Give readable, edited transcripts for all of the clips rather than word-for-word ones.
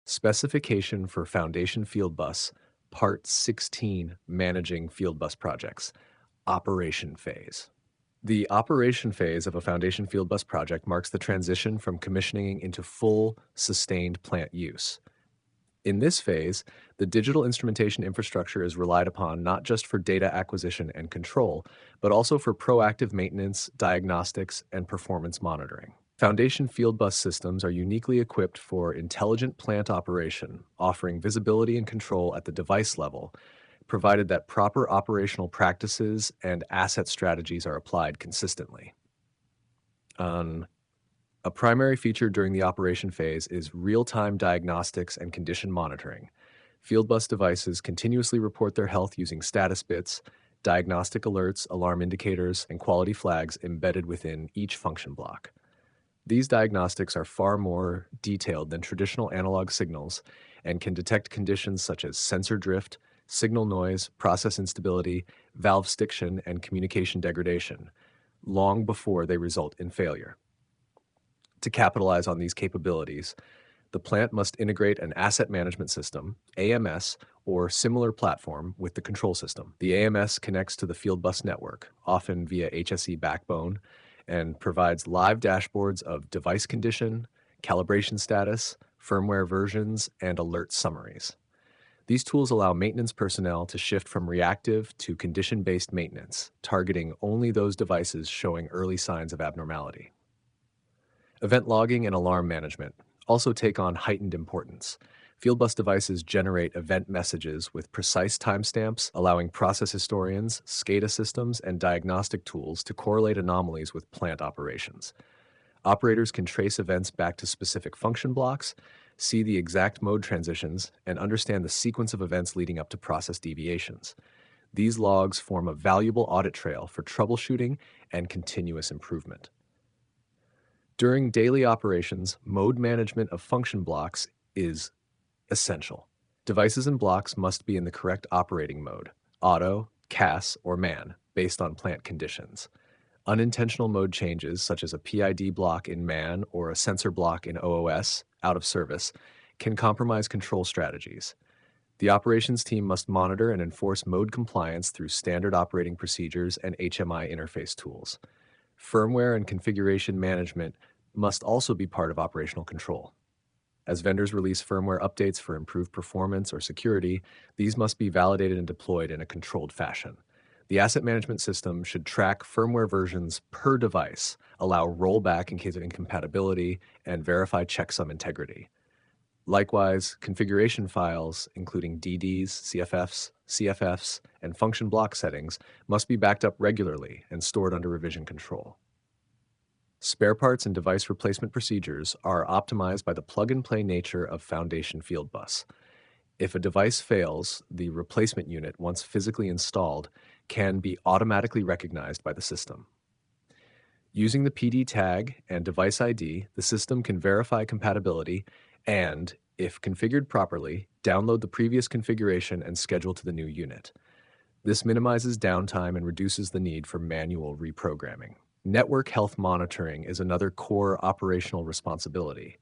Specification for Foundation Fieldbus, Part 16, Managing Fieldbus Projects, Operation Phase. The operation phase of a Foundation Fieldbus project marks the transition from commissioning into full, sustained plant use. In this phase, the digital instrumentation infrastructure is relied upon not just for data acquisition and control, but also for proactive maintenance, diagnostics, and performance monitoring. Foundation Fieldbus systems are uniquely equipped for intelligent plant operation, offering visibility and control at the device level, provided that proper operational practices and asset strategies are applied consistently. A primary feature during the operation phase is real-time diagnostics and condition monitoring. Fieldbus devices continuously report their health using status bits, diagnostic alerts, alarm indicators, and quality flags embedded within each function block. These diagnostics are far more detailed than traditional analog signals and can detect conditions such as sensor drift, signal noise, process instability, valve stiction, and communication degradation, long before they result in failure. To capitalize on these capabilities, the plant must integrate an asset management system, AMS, or similar platform with the control system. The AMS connects to the Fieldbus network, often via HSE backbone, and provides live dashboards of device condition, calibration status, firmware versions, and alert summaries. These tools allow maintenance personnel to shift from reactive to condition-based maintenance, targeting only those devices showing early signs of abnormality. Event logging and alarm management also take on heightened importance. Fieldbus devices generate event messages with precise timestamps, allowing process historians, SCADA systems, and diagnostic tools to correlate anomalies with plant operations. Operators can trace events back to specific function blocks, see the exact mode transitions, and understand the sequence of events leading up to process deviations. These logs form a valuable audit trail for troubleshooting and continuous improvement. During daily operations, mode management of function blocks is essential. Devices and blocks must be in the correct operating mode, auto, CAS, or man, based on plant conditions. Unintentional mode changes, such as a PID block in man or a sensor block in OOS, out of service, can compromise control strategies. The operations team must monitor and enforce mode compliance through standard operating procedures and HMI interface tools. Firmware and configuration management must also be part of operational control. As vendors release firmware updates for improved performance or security, these must be validated and deployed in a controlled fashion. The asset management system should track firmware versions per device, allow rollback in case of incompatibility, and verify checksum integrity. Likewise, configuration files, including DDs, CFFs, and function block settings, must be backed up regularly and stored under revision control. Spare parts and device replacement procedures are optimized by the plug-and-play nature of Foundation Fieldbus. If a device fails, the replacement unit, once physically installed, can be automatically recognized by the system. Using the PD tag and device ID, the system can verify compatibility and, if configured properly, download the previous configuration and schedule to the new unit. This minimizes downtime and reduces the need for manual reprogramming. Network health monitoring is another core operational responsibility.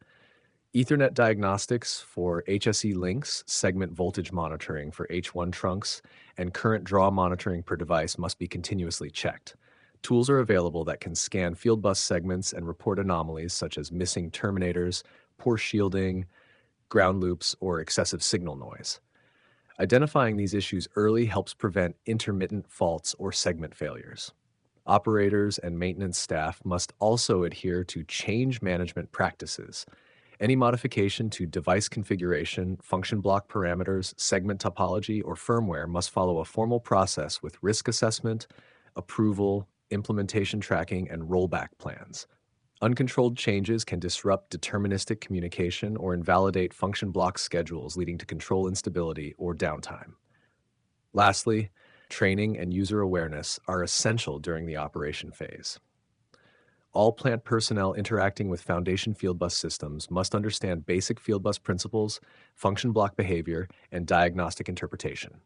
Ethernet diagnostics for HSE links, segment voltage monitoring for H1 trunks, and current draw monitoring per device must be continuously checked. Tools are available that can scan Fieldbus segments and report anomalies such as missing terminators, poor shielding, ground loops, or excessive signal noise. Identifying these issues early helps prevent intermittent faults or segment failures. Operators and maintenance staff must also adhere to change management practices. Any modification to device configuration, function block parameters, segment topology, or firmware must follow a formal process with risk assessment, approval, implementation tracking, and rollback plans. Uncontrolled changes can disrupt deterministic communication or invalidate function block schedules, leading to control instability or downtime. Lastly, training and user awareness are essential during the operation phase. All plant personnel interacting with Foundation Fieldbus systems must understand basic Fieldbus principles, function block behavior, and diagnostic interpretation.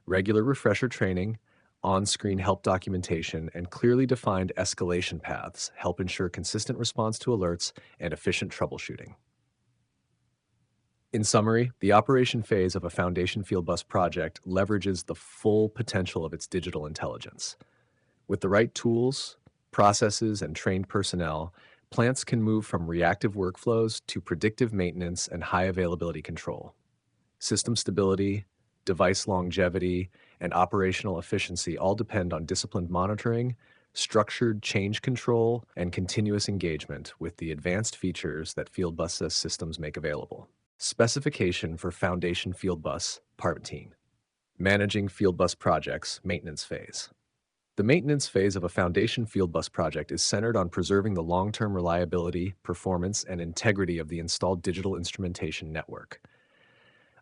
Regular refresher training, on-screen help documentation, and clearly defined escalation paths help ensure consistent response to alerts and efficient troubleshooting. In summary, the operation phase of a Foundation Fieldbus project leverages the full potential of its digital intelligence. With the right tools, processes, and trained personnel, plants can move from reactive workflows to predictive maintenance and high availability control. System stability, device longevity, and operational efficiency all depend on disciplined monitoring, structured change control, and continuous engagement with the advanced features that Fieldbus systems make available. Specification for Foundation Fieldbus, Part 18. Managing Fieldbus projects, maintenance phase. The maintenance phase of a Foundation Fieldbus project is centered on preserving the long-term reliability, performance, and integrity of the installed digital instrumentation network.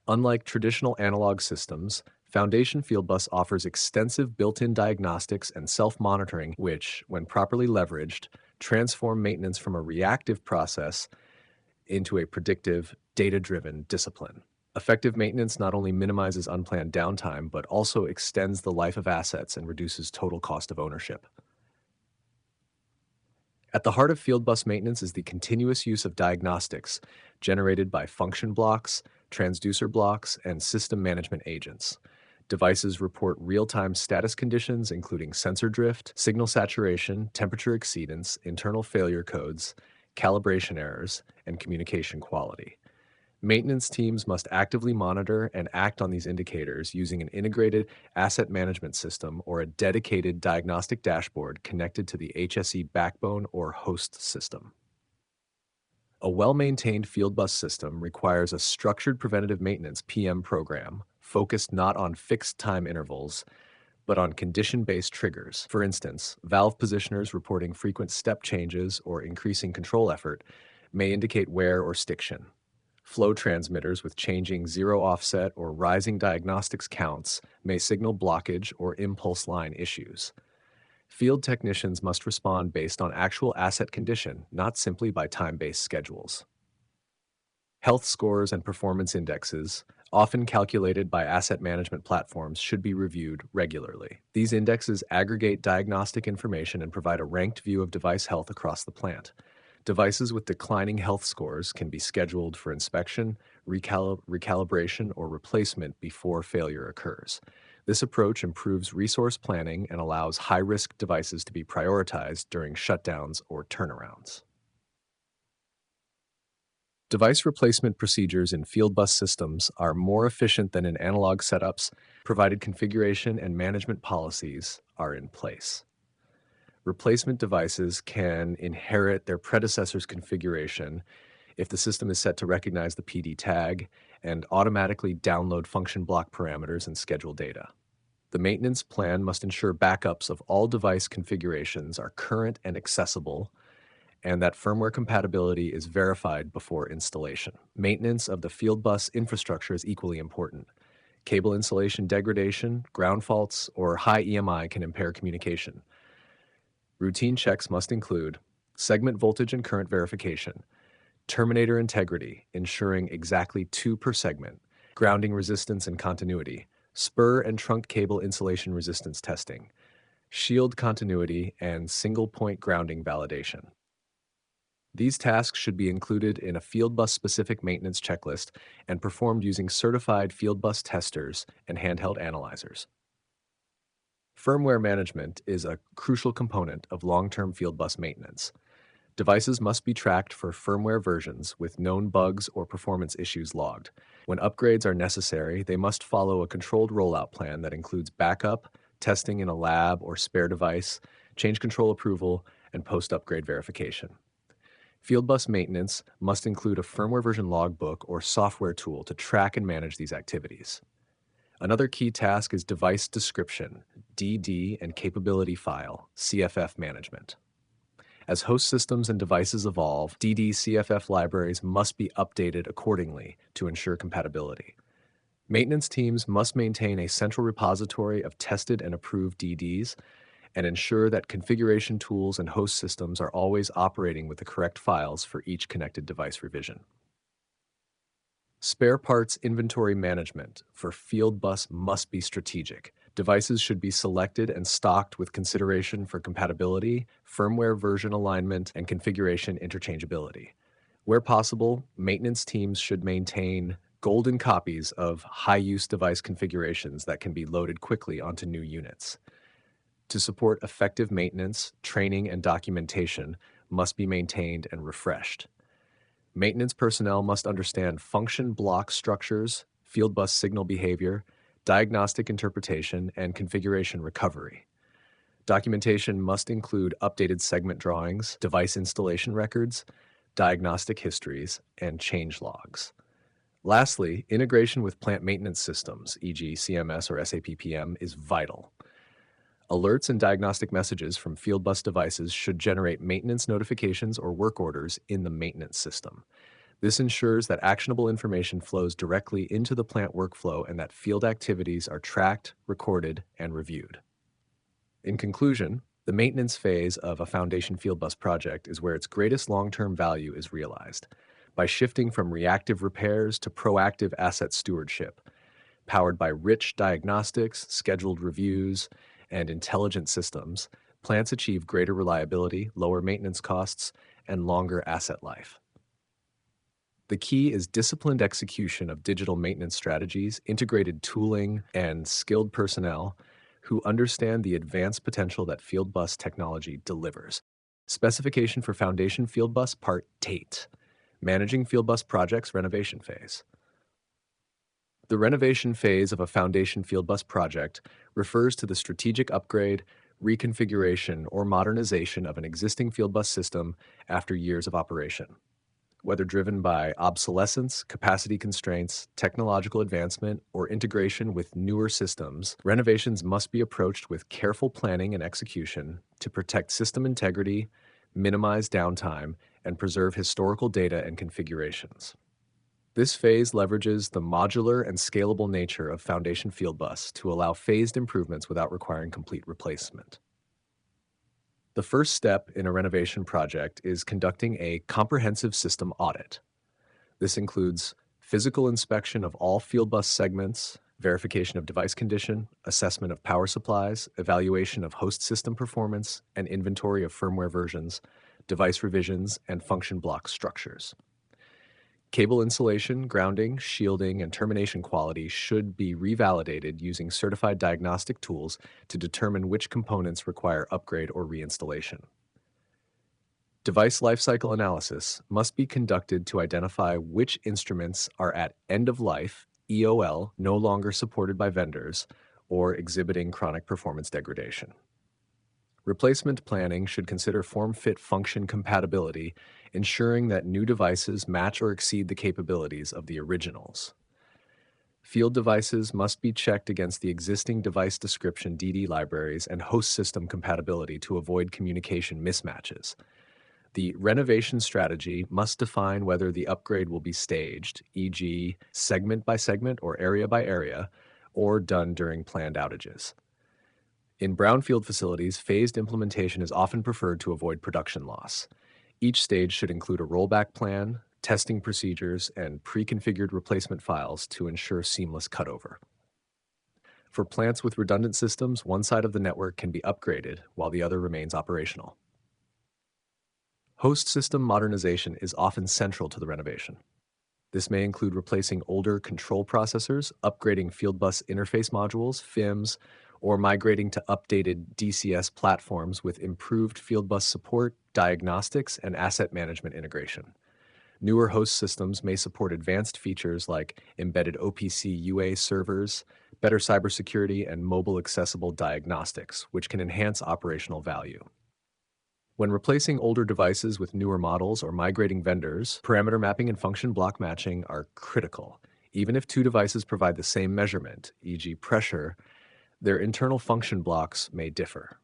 Unlike traditional analog systems, Foundation Fieldbus offers extensive built-in diagnostics and self-monitoring which, when properly leveraged, transform maintenance from a reactive process into a predictive, data-driven discipline. Effective maintenance not only minimizes unplanned downtime, but also extends the life of assets and reduces total cost of ownership. At the heart of Fieldbus maintenance is the continuous use of diagnostics generated by function blocks, transducer blocks, and system management agents. Devices report real-time status conditions including sensor drift, signal saturation, temperature exceedance, internal failure codes, calibration errors, and communication quality. Maintenance teams must actively monitor and act on these indicators using an integrated asset management system or a dedicated diagnostic dashboard connected to the HSE backbone or host system. A well-maintained Fieldbus system requires a structured preventative maintenance (PM) program focused not on fixed time intervals, but on condition-based triggers. For instance, valve positioners reporting frequent step changes or increasing control effort may indicate wear or stiction. Flow transmitters with changing zero offset or rising diagnostics counts may signal blockage or impulse line issues. Field technicians must respond based on actual asset condition, not simply by time-based schedules. Health scores and performance indexes, often calculated by asset management platforms, should be reviewed regularly. These indexes aggregate diagnostic information and provide a ranked view of device health across the plant. Devices with declining health scores can be scheduled for inspection, recalibration, or replacement before failure occurs. This approach improves resource planning and allows high-risk devices to be prioritized during shutdowns or turnarounds. Device replacement procedures in Fieldbus systems are more efficient than in analog setups, provided configuration and management policies are in place. Replacement devices can inherit their predecessor's configuration if the system is set to recognize the PD tag and automatically download function block parameters and schedule data. The maintenance plan must ensure backups of all device configurations are current and accessible, and that firmware compatibility is verified before installation. Maintenance of the Fieldbus infrastructure is equally important. Cable insulation degradation, ground faults, or high EMI can impair communication. Routine checks must include segment voltage and current verification, terminator integrity, ensuring exactly 2 per segment, grounding resistance and continuity, spur and trunk cable insulation resistance testing, shield continuity, and single-point grounding validation. These tasks should be included in a Fieldbus-specific maintenance checklist and performed using certified Fieldbus testers and handheld analyzers. Firmware management is a crucial component of long-term Fieldbus maintenance. Devices must be tracked for firmware versions with known bugs or performance issues logged. When upgrades are necessary, they must follow a controlled rollout plan that includes backup, testing in a lab or spare device, change control approval, and post-upgrade verification. Fieldbus maintenance must include a firmware version logbook or software tool to track and manage these activities. Another key task is device description, DD, and capability file, CFF management. As host systems and devices evolve, DD CFF libraries must be updated accordingly to ensure compatibility. Maintenance teams must maintain a central repository of tested and approved DDs and ensure that configuration tools and host systems are always operating with the correct files for each connected device revision. Spare parts inventory management for Fieldbus must be strategic. Devices should be selected and stocked with consideration for compatibility, firmware version alignment, and configuration interchangeability. Where possible, maintenance teams should maintain golden copies of high-use device configurations that can be loaded quickly onto new units. To support effective maintenance, training and documentation must be maintained and refreshed. Maintenance personnel must understand function block structures, fieldbus signal behavior, diagnostic interpretation, and configuration recovery. Documentation must include updated segment drawings, device installation records, diagnostic histories, and change logs. Lastly, integration with plant maintenance systems, e.g. CMS or SAP PM, is vital. Alerts and diagnostic messages from Fieldbus devices should generate maintenance notifications or work orders in the maintenance system. This ensures that actionable information flows directly into the plant workflow and that field activities are tracked, recorded, and reviewed. In conclusion, the maintenance phase of a Foundation Fieldbus project is where its greatest long-term value is realized. By shifting from reactive repairs to proactive asset stewardship, powered by rich diagnostics, scheduled reviews, and intelligent systems, plants achieve greater reliability, lower maintenance costs, and longer asset life. The key is disciplined execution of digital maintenance strategies, integrated tooling, and skilled personnel who understand the advanced potential that Fieldbus technology delivers. Specification for Foundation Fieldbus Part 8, Managing Fieldbus Projects Renovation Phase. The renovation phase of a Foundation Fieldbus project refers to the strategic upgrade, reconfiguration, or modernization of an existing Fieldbus system after years of operation. Whether driven by obsolescence, capacity constraints, technological advancement, or integration with newer systems, renovations must be approached with careful planning and execution to protect system integrity, minimize downtime, and preserve historical data and configurations. This phase leverages the modular and scalable nature of Foundation Fieldbus to allow phased improvements without requiring complete replacement. The first step in a renovation project is conducting a comprehensive system audit. This includes physical inspection of all Fieldbus segments, verification of device condition, assessment of power supplies, evaluation of host system performance, and inventory of firmware versions, device revisions, and function block structures. Cable insulation, grounding, shielding, and termination quality should be revalidated using certified diagnostic tools to determine which components require upgrade or reinstallation. Device lifecycle analysis must be conducted to identify which instruments are at end of life, EOL, no longer supported by vendors, or exhibiting chronic performance degradation. Replacement planning should consider form-fit function compatibility, ensuring that new devices match or exceed the capabilities of the originals. Field devices must be checked against the existing device description DD libraries and host system compatibility to avoid communication mismatches. The renovation strategy must define whether the upgrade will be staged, e.g., segment by segment or area by area, or done during planned outages. In brownfield facilities, phased implementation is often preferred to avoid production loss. Each stage should include a rollback plan, testing procedures, and pre-configured replacement files to ensure seamless cutover. For plants with redundant systems, one side of the network can be upgraded while the other remains operational. Host system modernization is often central to the renovation. This may include replacing older control processors, upgrading Fieldbus interface modules, FIMs, or migrating to updated DCS platforms with improved Fieldbus support, diagnostics, and asset management integration. Newer host systems may support advanced features like embedded OPC UA servers, better cybersecurity, and mobile accessible diagnostics, which can enhance operational value. When replacing older devices with newer models or migrating vendors, parameter mapping and function block matching are critical. Even if two devices provide the same measurement, e.g. pressure, their internal function blocks may differ.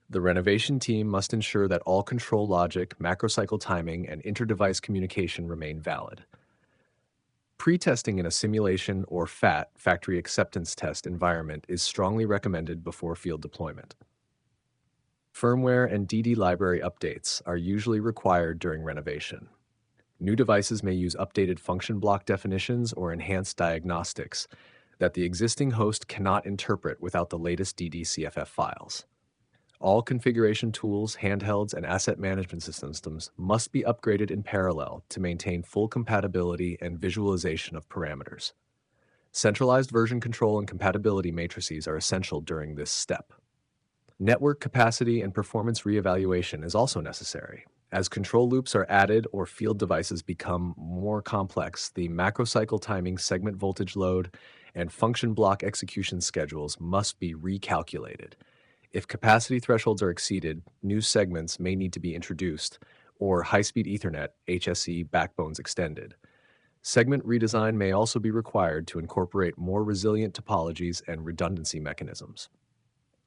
The renovation team must ensure that all control logic, macrocycle timing, and inter-device communication remain valid. Pre-testing in a simulation or FAT, factory acceptance test environment, is strongly recommended before field deployment. Firmware and DD library updates are usually required during renovation. New devices may use updated function block definitions or enhanced diagnostics that the existing host cannot interpret without the latest DD CFF files. All configuration tools, handhelds, and asset management systems must be upgraded in parallel to maintain full compatibility and visualization of parameters. Centralized version control and compatibility matrices are essential during this step. Network capacity and performance reevaluation is also necessary. As control loops are added or field devices become more complex, the macrocycle timing, segment voltage load, and function block execution schedules must be recalculated. If capacity thresholds are exceeded, new segments may need to be introduced, or high-speed Ethernet (HSE) backbones extended. Segment redesign may also be required to incorporate more resilient topologies and redundancy mechanisms.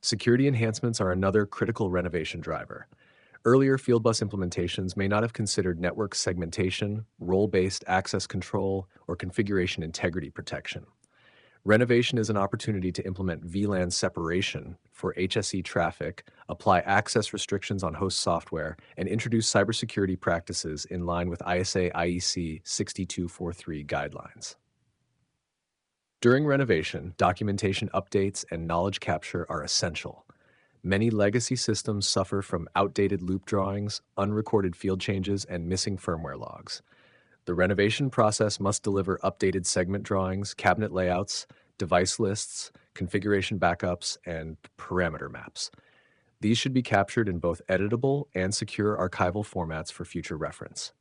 Security enhancements are another critical renovation driver. Earlier Fieldbus implementations may not have considered network segmentation, role-based access control, or configuration integrity protection. Renovation is an opportunity to implement VLAN separation for HSE traffic, apply access restrictions on host software, and introduce cybersecurity practices in line with ISA IEC 6243 guidelines. During renovation, documentation updates and knowledge capture are essential. Many legacy systems suffer from outdated loop drawings, unrecorded field changes, and missing firmware logs. The renovation process must deliver updated segment drawings, cabinet layouts, device lists, configuration backups, and parameter maps. These should be captured in both editable and secure archival formats for future reference.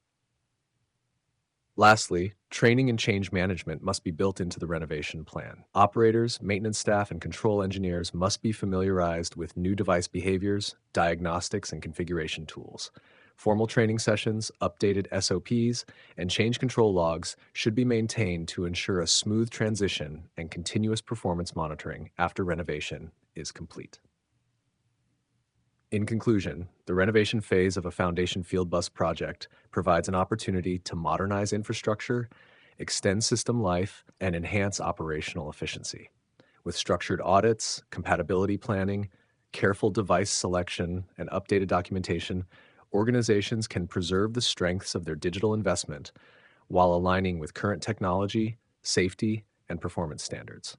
Lastly, training and change management must be built into the renovation plan. Operators, maintenance staff, and control engineers must be familiarized with new device behaviors, diagnostics, and configuration tools. Formal training sessions, updated SOPs, and change control logs should be maintained to ensure a smooth transition and continuous performance monitoring after renovation is complete. In conclusion, the renovation phase of a Foundation Fieldbus project provides an opportunity to modernize infrastructure, extend system life, and enhance operational efficiency. With structured audits, compatibility planning, careful device selection, and updated documentation, organizations can preserve the strengths of their digital investment while aligning with current technology, safety, and performance standards.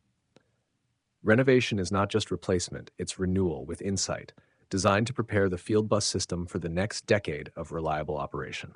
Renovation is not just replacement, it's renewal with insight, designed to prepare the Fieldbus system for the next decade of reliable operation.